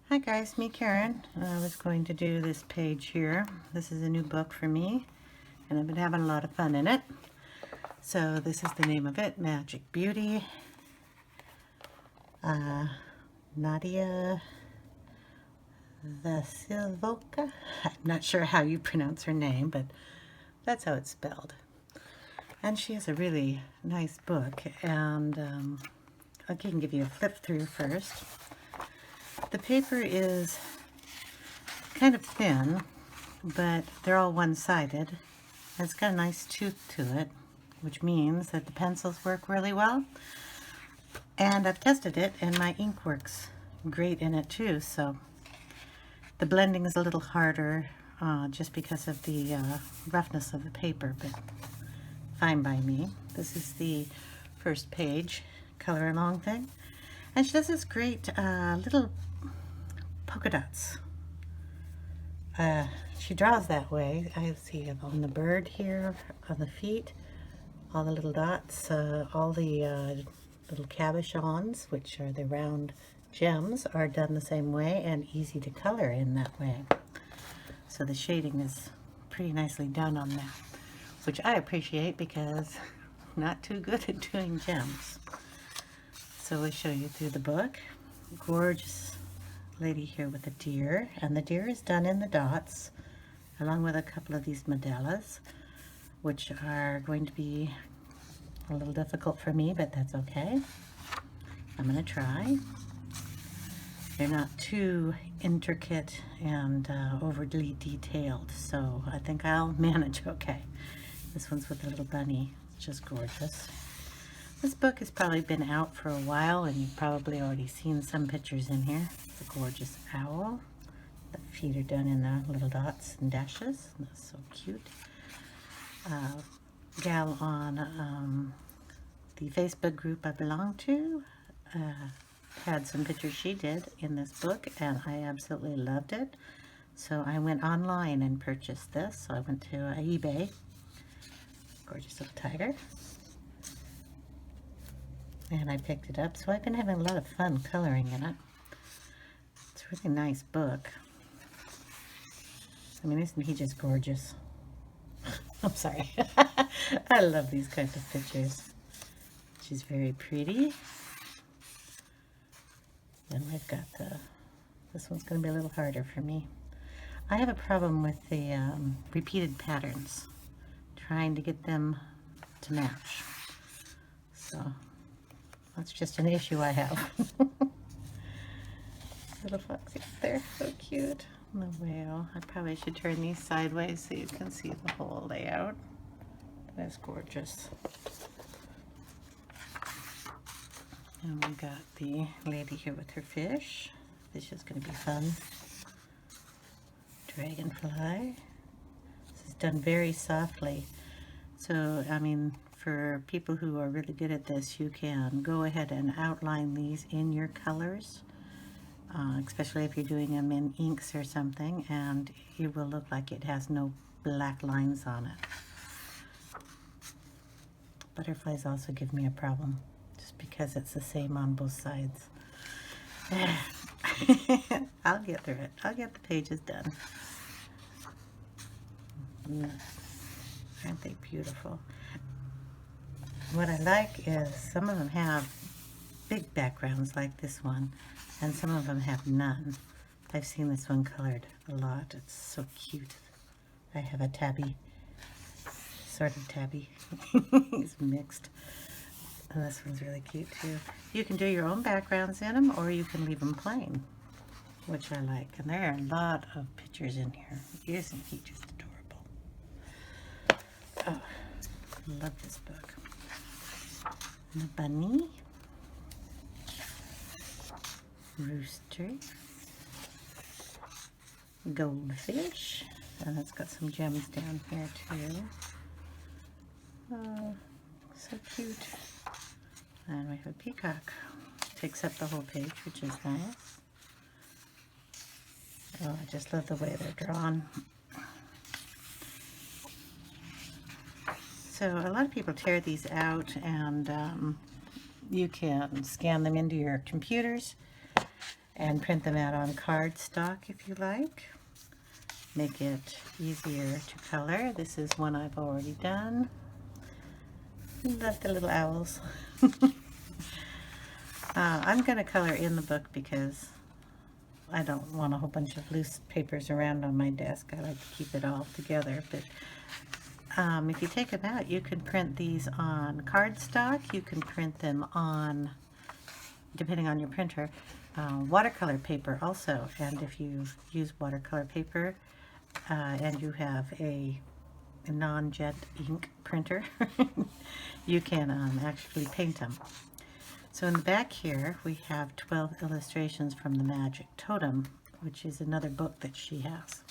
Hi guys, me Karen. I was going to do this page here. This is a new book for me and I've been having a lot of fun in it. So this is the name of it, Magic Beauty. Nadia Vasilvoka. I'm not sure how you pronounce her name, but that's how it's spelled. And she has a really nice book, and I can give you a flip through first. The paper is kind of thin, but they're all one-sided. It's got a nice tooth to it, which means that the pencils work really well. And I've tested it, and my ink works great in it too. So the blending is a little harder just because of the roughness of the paper, but fine by me. This is the first page, color along thing. And she does this great little polka dots. She draws that way. I see on the bird here, on the feet, all the little dots, all the little cabochons, which are the round gems, are done the same way and easy to color in that way. So the shading is pretty nicely done on that, which I appreciate because I'm not too good at doing gems. So we'll show you through the book. Gorgeous lady here with a deer, and the deer is done in the dots along with a couple of these modellas, which are going to be a little difficult for me, but that's okay. I'm going to try. They're not too intricate and overly detailed, so I think I'll manage okay. This one's with a little bunny. It's just gorgeous. This book has probably been out for a while, and you've probably already seen some pictures in here. It's a gorgeous owl. The feet are done in the little dots and dashes. That's so cute. Gal on the Facebook group I belong to had some pictures she did in this book, and I absolutely loved it. So I went online and purchased this. So I went to eBay. Gorgeous little tiger. And I picked it up. So I've been having a lot of fun coloring in it. It's a really nice book. I mean, isn't he just gorgeous? I'm sorry. I love these kinds of pictures. She's very pretty. And we've got this one's going to be a little harder for me. I have a problem with the repeated patterns, trying to get them to match. So that's just an issue I have. Little foxy there, so cute. And the whale. I probably should turn these sideways so you can see the whole layout. That's gorgeous. And we got the lady here with her fish. Fish is going to be fun. Dragonfly. This is done very softly. So, I mean, for people who are really good at this, you can go ahead and outline these in your colors, especially if you're doing them in inks or something, and it will look like it has no black lines on it. Butterflies also give me a problem, just because it's the same on both sides. I'll get through it. I'll get the pages done. Aren't they beautiful? What I like is some of them have big backgrounds like this one, and some of them have none. I've seen this one colored a lot. It's so cute. I have a tabby, sort of tabby. He's mixed. And this one's really cute too. You can do your own backgrounds in them, or you can leave them plain, which I like. And there are a lot of pictures in here. Isn't he just adorable? Oh, I love this book. And a bunny. Rooster. Goldfish. And it's got some gems down here too. Oh, so cute. And we have a peacock. Takes up the whole page, which is nice. Oh, I just love the way they're drawn. So a lot of people tear these out, and you can scan them into your computers and print them out on cardstock if you like. Make it easier to color. This is one I've already done. Love the little owls. I'm going to color in the book because I don't want a whole bunch of loose papers around on my desk. I like to keep it all together. But if you take them out, you can print these on cardstock. You can print them on, depending on your printer, watercolor paper also. And if you use watercolor paper and you have a non-jet ink printer, you can actually paint them. So in the back here we have 12 illustrations from the Magic Totem, which is another book that she has.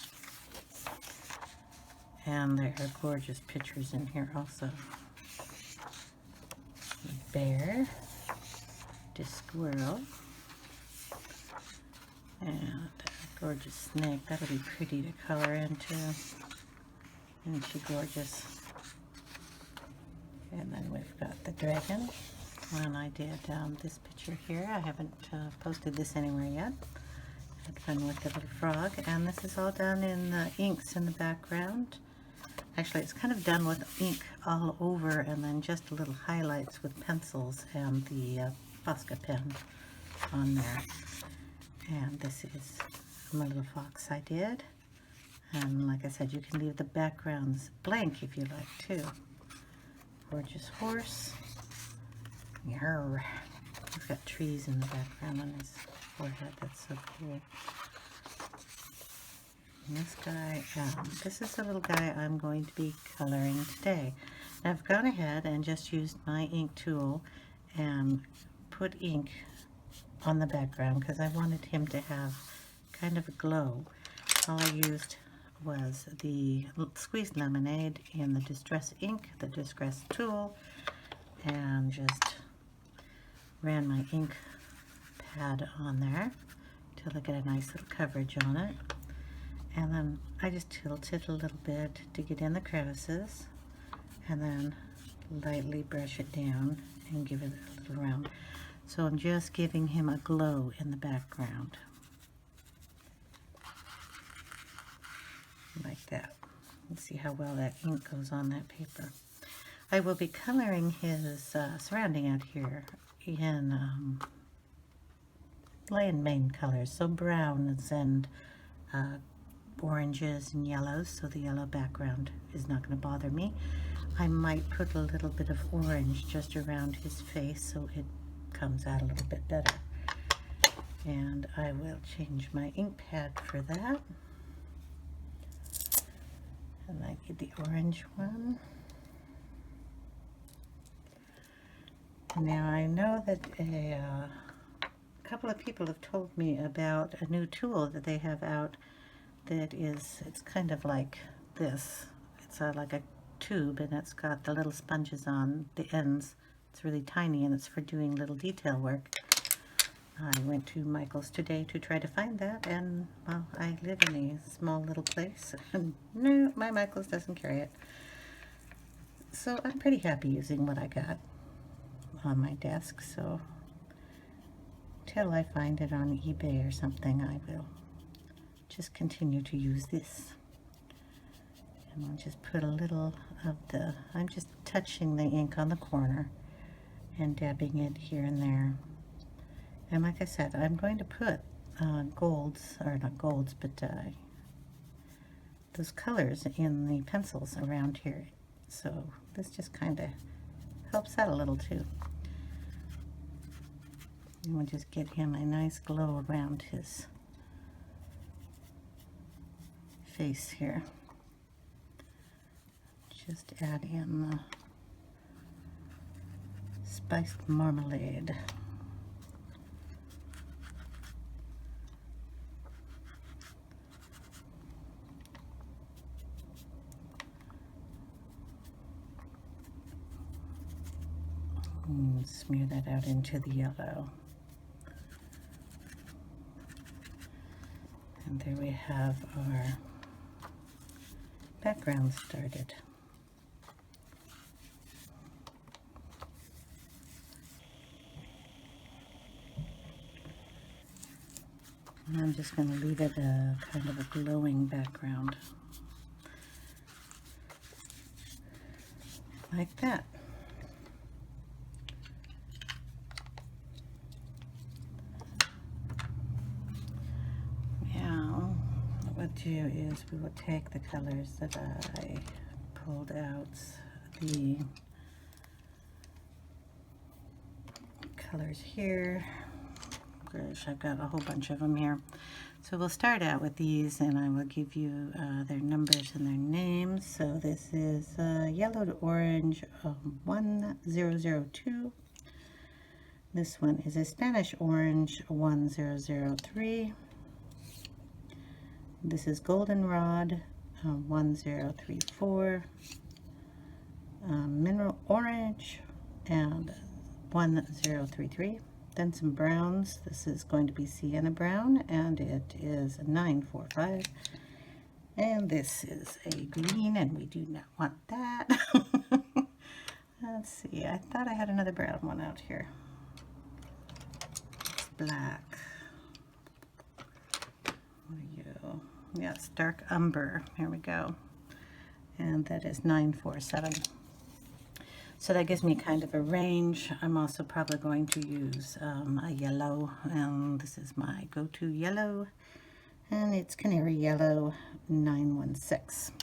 And there are gorgeous pictures in here also. A bear, a squirrel, and a gorgeous snake. That'll be pretty to color into. Isn't she gorgeous? And then we've got the dragon. And I did this picture here. I haven't posted this anywhere yet. Had fun with the little frog. And this is all done in the inks in the background. Actually, it's kind of done with ink all over and then just little highlights with pencils and the Posca pen on there. And this is my little fox I did. And like I said, you can leave the backgrounds blank if you like too. Gorgeous horse. Yarr. He's got trees in the background on his forehead. That's so cool. And this guy, this is the little guy I'm going to be coloring today. Now I've gone ahead and just used my ink tool and put ink on the background because I wanted him to have kind of a glow. All I used was the squeezed lemonade in the Distress ink, the Distress tool, and just ran my ink pad on there till I get a nice little coverage on it. And then I just tilt it a little bit to get in the crevices, and then lightly brush it down and give it a little round. So I'm just giving him a glow in the background. Like that. Let's see how well that ink goes on that paper. I will be coloring his surrounding out here in light main colors, so browns and oranges and yellows, so the yellow background is not going to bother me. I might put a little bit of orange just around his face so it comes out a little bit better. And I will change my ink pad for that. And I get the orange one. Now I know that a couple of people have told me about a new tool that they have out that is, it's kind of like this. It's like a tube and it's got the little sponges on the ends. It's really tiny and it's for doing little detail work. I went to Michael's today to try to find that, and well, I live in a small little place and no, my Michael's doesn't carry it. So I'm pretty happy using what I got on my desk, so till I find it on eBay or something, I will just continue to use this. And I'll just put a little of the, I'm just touching the ink on the corner and dabbing it here and there. And like I said, I'm going to put golds, or not golds, but those colors in the pencils around here. So this just kind of helps out a little too. And we'll just get him a nice glow around his face here. Just add in the spiced marmalade. And smear that out into the yellow. And there we have our background started. And I'm just going to leave it a kind of a glowing background. Like that. Now, what we'll do is we will take the colors that I pulled out, the colors here. Gosh, I've got a whole bunch of them here. So we'll start out with these, and I will give you their numbers and their names. So this is yellow to orange 1002. This one is a Spanish orange 1003. This is goldenrod 1034. Mineral orange and 1033. Then some browns. This is going to be sienna brown, and it is 945. And this is a green, and we do not want that. Let's see, I thought I had another brown one out here. It's black. What are you? Yes, dark umber. Here we go. And that is 947. So that gives me kind of a range. I'm also probably going to use a yellow, and this is my go-to yellow, and it's Canary Yellow 916.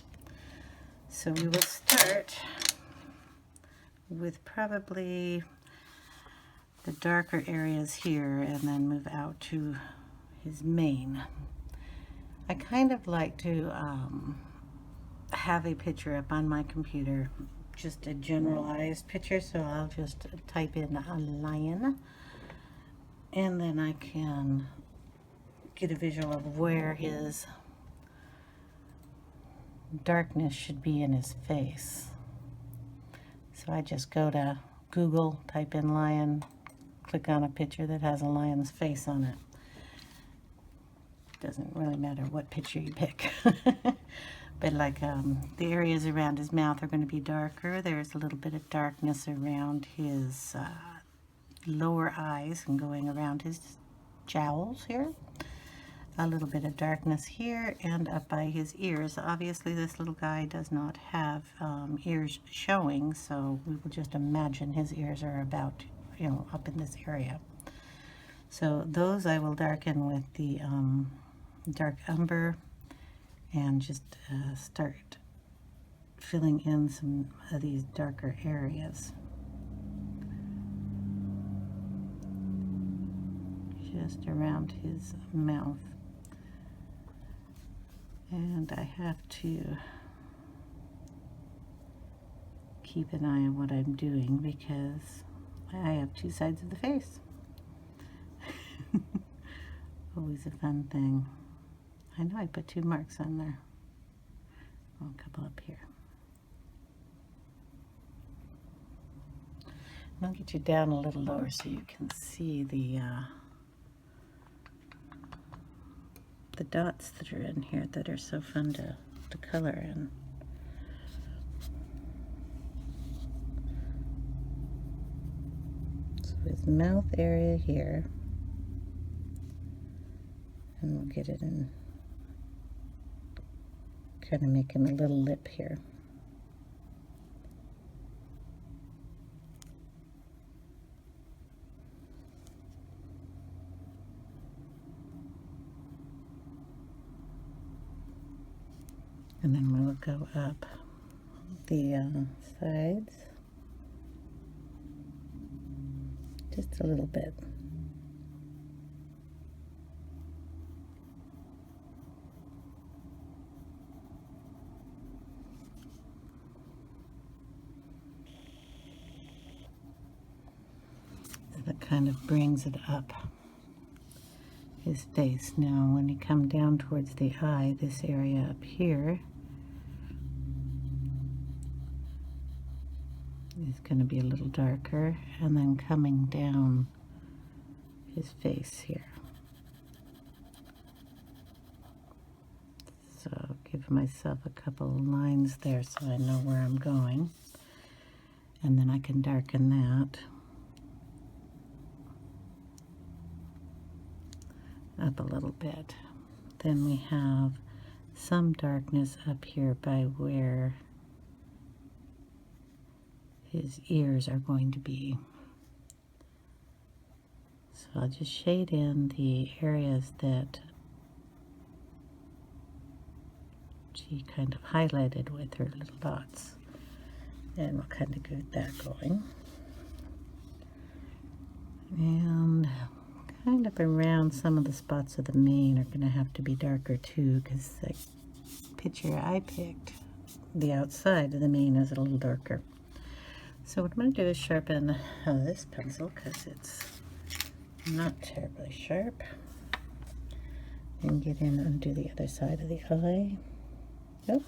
So we will start with probably the darker areas here and then move out to his mane. I kind of like to have a picture up on my computer, just a generalized picture, so I'll just type in a lion, and then I can get a visual of where his darkness should be in his face. So I just go to Google, type in lion, click on a picture that has a lion's face on it. Doesn't really matter what picture you pick. But like the areas around his mouth are going to be darker. There's a little bit of darkness around his lower eyes and going around his jowls here. A little bit of darkness here and up by his ears. Obviously this little guy does not have ears showing, so we will just imagine his ears are about, you know, up in this area. So those I will darken with the dark umber, and just start filling in some of these darker areas. Just around his mouth. And I have to keep an eye on what I'm doing because I have two sides of the face. Always a fun thing. I know I put 2 marks on there. Oh, a couple up here. And I'll get you down a little lower so you can see the dots that are in here that are so fun to color in. So his mouth area here, and we'll get it in, kind of make him a little lip here. And then we'll go up the sides just a little bit. That kind of brings it up his face. Now when you come down towards the eye, this area up here is going to be a little darker, and then coming down his face here. So give myself a couple of lines there so I know where I'm going, and then I can darken that up a little bit. Then we have some darkness up here by where his ears are going to be. So I'll just shade in the areas that she kind of highlighted with her little dots. And we'll kind of get that going. And kind of around some of the spots of the mane are going to have to be darker too, because the picture I picked, the outside of the mane is a little darker. So what I'm going to do is sharpen this pencil because it's not terribly sharp, and get in and do the other side of the eye. Oh,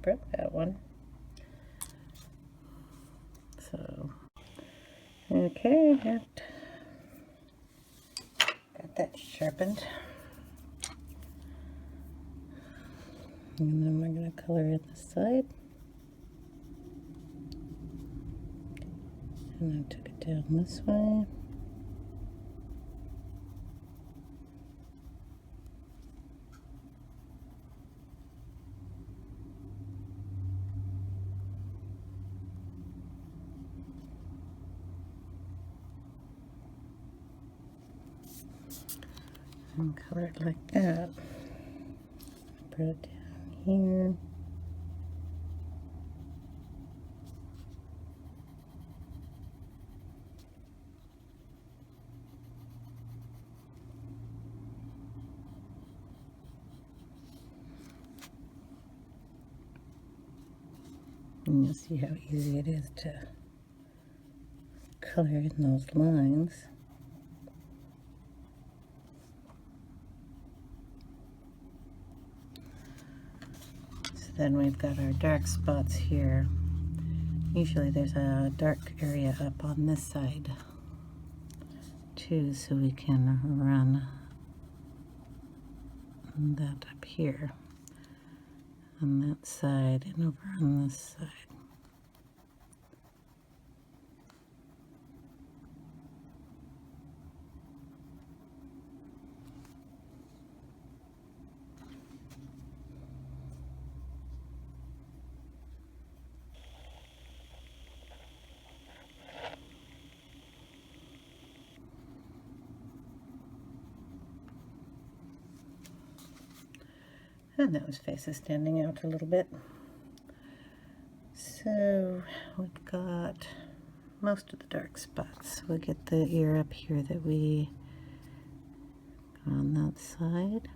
broke that one. So, okay, got that sharpened. And then we're going to color in the side. And I took it down this way. And color it like that. Put it down here. And you'll see how easy it is to color in those lines. So then we've got our dark spots here. Usually there's a dark area up on this side too, so we can run that up here on that side and over on this side. And those faces standing out a little bit. So we've got most of the dark spots. We'll get the ear up here that we got on that side.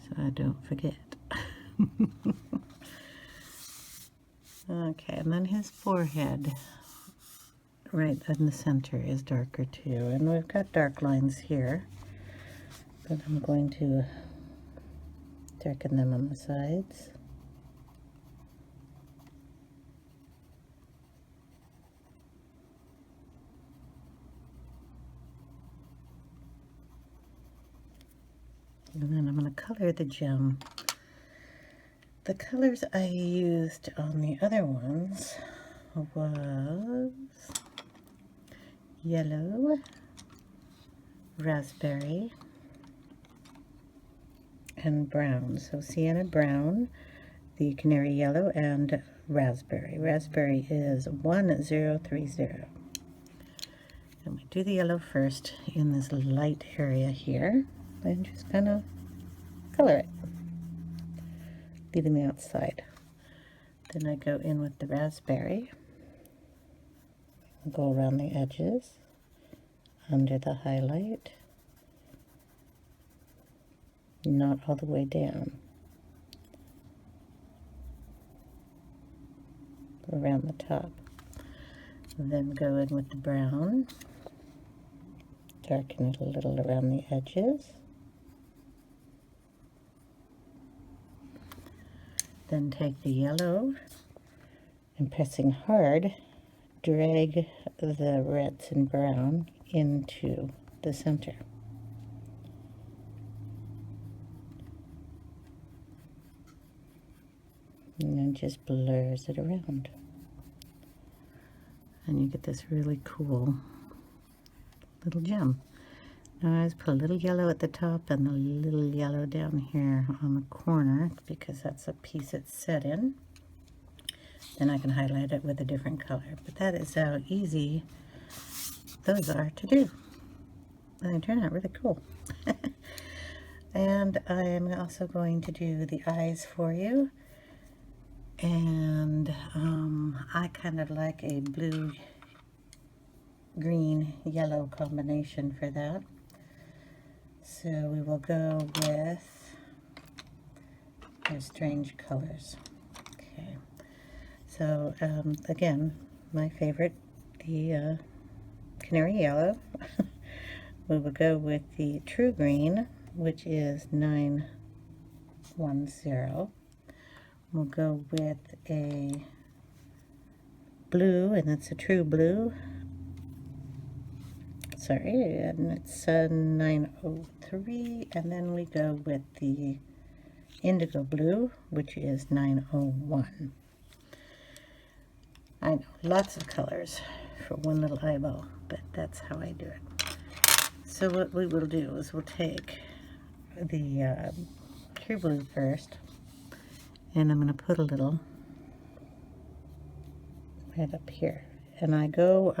So I don't forget. Okay, and then his forehead, right in the center, is darker too. And we've got dark lines here, but I'm going to darken them on the sides. And then I'm going to color the gem. The colors I used on the other ones was yellow, raspberry, and brown. So sienna brown, the canary yellow, and raspberry. Raspberry is 1030. And we do the yellow first in this light area here, and just kind of color it, leaving the outside. Then I go in with the raspberry, go around the edges, under the highlight, not all the way down, around the top. And then go in with the brown, darken it a little around the edges. Then take the yellow and, pressing hard, drag the reds and brown into the center. and then just blurs it around. And you get this really cool little gem. Now I just put a little yellow at the top and a little yellow down here on the corner because that's a piece it's set in. Then I can highlight it with a different color. But that is how easy those are to do. And they turn out really cool. And I am also going to do the eyes for you. And I kind of like a blue, green, yellow combination for that. So we will go with their strange colors. Okay. So again, my favorite, the canary yellow. We will go with the true green, which is 910. We'll go with a blue, and that's a true blue. Sorry, and it's 903. And then we go with the indigo blue, which is 901. I know, lots of colors for one little eyeball, but that's how I do it. So what we will do is we'll take the true blue first, and I'm going to put a little right up here. And I go,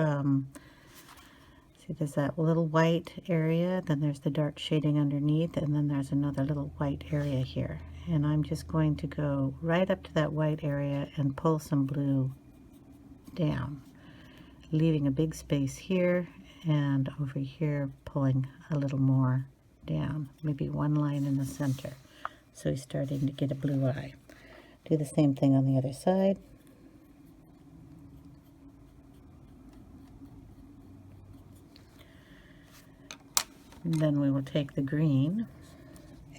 see there's that little white area, then there's the dark shading underneath, and then there's another little white area here. And I'm just going to go right up to that white area and pull some blue down, leaving a big space here, and over here pulling a little more down, maybe one line in the center. So he's starting to get a blue eye. Do the same thing on the other side. And then we will take the green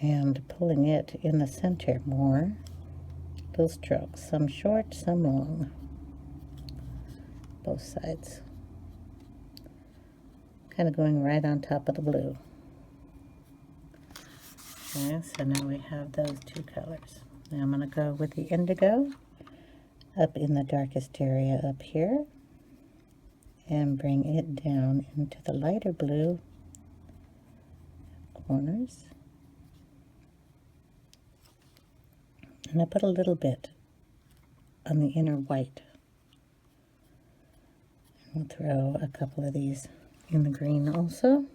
and pulling it in the center more. Those strokes, some short, some long, both sides. Kind of going right on top of the blue. Okay, so now we have those two colors. Now I'm going to go with the indigo up in the darkest area up here and bring it down into the lighter blue corners. And I put a little bit on the inner white. We'll throw a couple of these in the green also.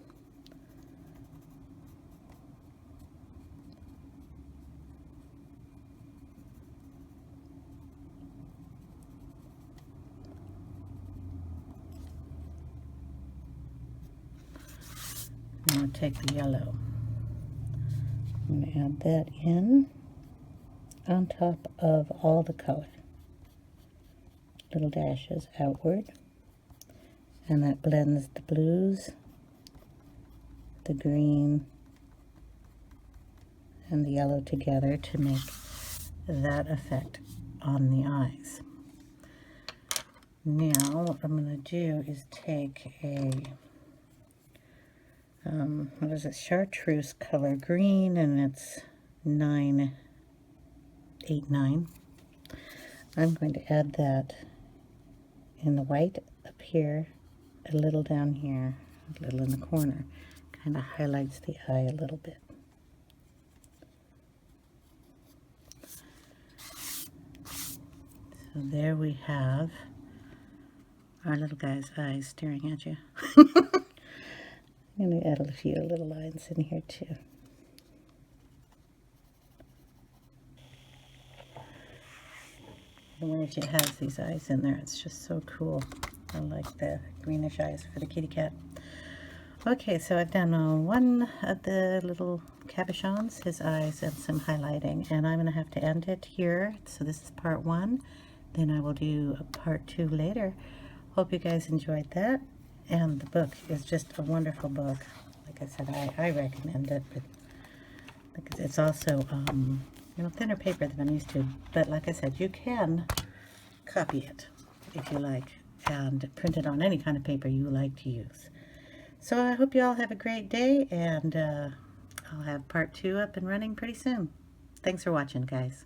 Now I'll take the yellow. I'm going to add that in on top of all the color. Little dashes outward. And that blends the blues, the green, and the yellow together to make that effect on the eyes. Now what I'm going to do is take a, what is it, chartreuse color green, and it's 989. I'm going to add that in the white up here, a little down here, a little in the corner. Kind of highlights the eye a little bit. So there we have our little guy's eyes staring at you. I'm going to add a few little lines in here too. And when it has these eyes in there, it's just so cool. I like the greenish eyes for the kitty cat. Okay, so I've done one of the little cabochons, his eyes, and some highlighting, and I'm going to have to end it here. So this is part 1. Then I will do a part 2 later. Hope you guys enjoyed that. And the book is just a wonderful book. Like I said, I recommend it. But it's also thinner paper than I'm used to. But like I said, you can copy it if you like, and print it on any kind of paper you like to use. So I hope you all have a great day, and I'll have part 2 up and running pretty soon. Thanks for watching, guys.